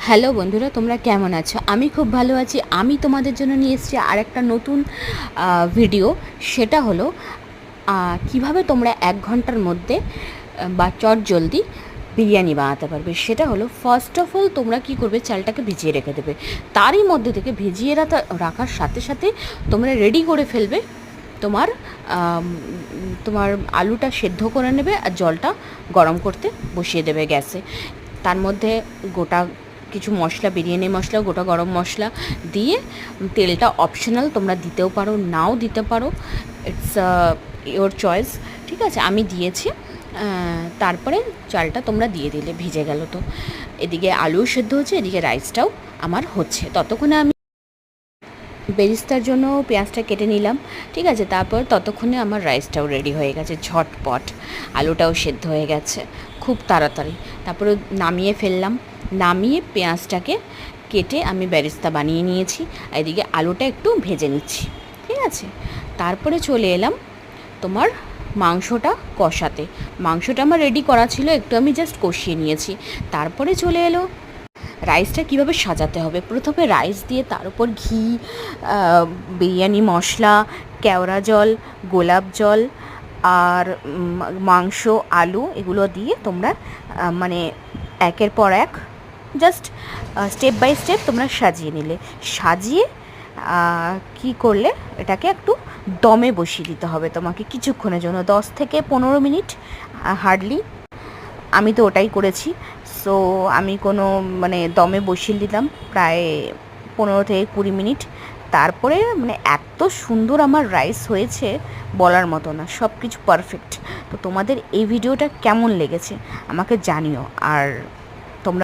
Hello বন্ধুরা, তোমরা কেমন আছো? আমি খুব ভালো আছি। আমি তোমাদের জন্য নিয়ে এসেছি আরেকটা নতুন ভিডিও। সেটা হলো কিভাবে তোমরা 1 ঘন্টার মধ্যে বা চটজলদি বিরিয়ানি বানাতে পারবে। সেটা হলো, ফার্স্ট অফ অল তোমরা কী করবে, চালটাকে ভিজিয়ে রেখে দেবে। তারই মধ্যে থেকে ভিজিয়ে রাখার সাথে সাথে তোমরা রেডি করে ফেলবে তোমার তোমার আলুটা সেদ্ধ করে নেবে আর জলটা গরম করতে বসিয়ে দেবে গ্যাসে। তার মধ্যে গোটা কিছু মশলা, বিরিয়ানি মশলা, গোটা গরম মশলা দিয়ে, তেলটা অপশনাল, তোমরা দিতেও পারো নাও দিতে পারো, ইটস ইয়োর চয়েস। ঠিক আছে, আমি দিয়েছি। তারপরে চালটা তোমরা দিয়ে দিলে, ভিজে গেল। তো এদিকে আলুও সেদ্ধ হচ্ছে, এদিকে রাইসটাও আমার হচ্ছে। ততক্ষণে আমি বেরিস্তার জন্য পেঁয়াজটা কেটে নিলাম। ঠিক আছে, তারপর ততক্ষণে আমার রাইসটাও রেডি হয়ে গেছে ঝটপট, আলুটাও সেদ্ধ হয়ে গেছে খুব তাড়াতাড়ি। তারপরে নামিয়ে ফেললাম। নামিয়ে পেঁয়াজটাকে কেটে আমি বেরেস্তা বানিয়ে নিয়েছি। এদিকে আলুটা একটু ভেজে নিচ্ছি। ঠিক আছে, তারপরে চলে এলাম তোমার মাংসটা কষাতে। মাংসটা আমার রেডি করা ছিল, একটু আমি জাস্ট কষিয়ে নিয়েছি। তারপরে চলে এলো রাইসটা কিভাবে সাজাতে হবে। প্রথমে রাইস দিয়ে তার উপর ঘি, বিরিয়ানি মশলা, কেওড়া জল, গোলাপ জল আর মাংস, আলু, এগুলো দিয়ে তোমরা মানে একের পর এক জাস্ট স্টেপ বাই স্টেপ তোমরা সাজিয়ে নিলে। সাজিয়ে কি করলে, এটাকে একটু দমে বসিয়ে দিতে হবে তোমাকে কিছুক্ষণের জন্য, 10 থেকে 15 মিনিট হার্ডলি। আমি তো ওটাই করেছি। সো আমি দমে বসিয়ে দিলাম প্রায় 15 থেকে 20 মিনিট। তারপরে এত সুন্দর আমার রাইস হয়েছে, বলার মতো না, সব কিছু পারফেক্ট। তো তোমাদের এই ভিডিওটা কেমন লেগেছে আমাকে জানিও। আর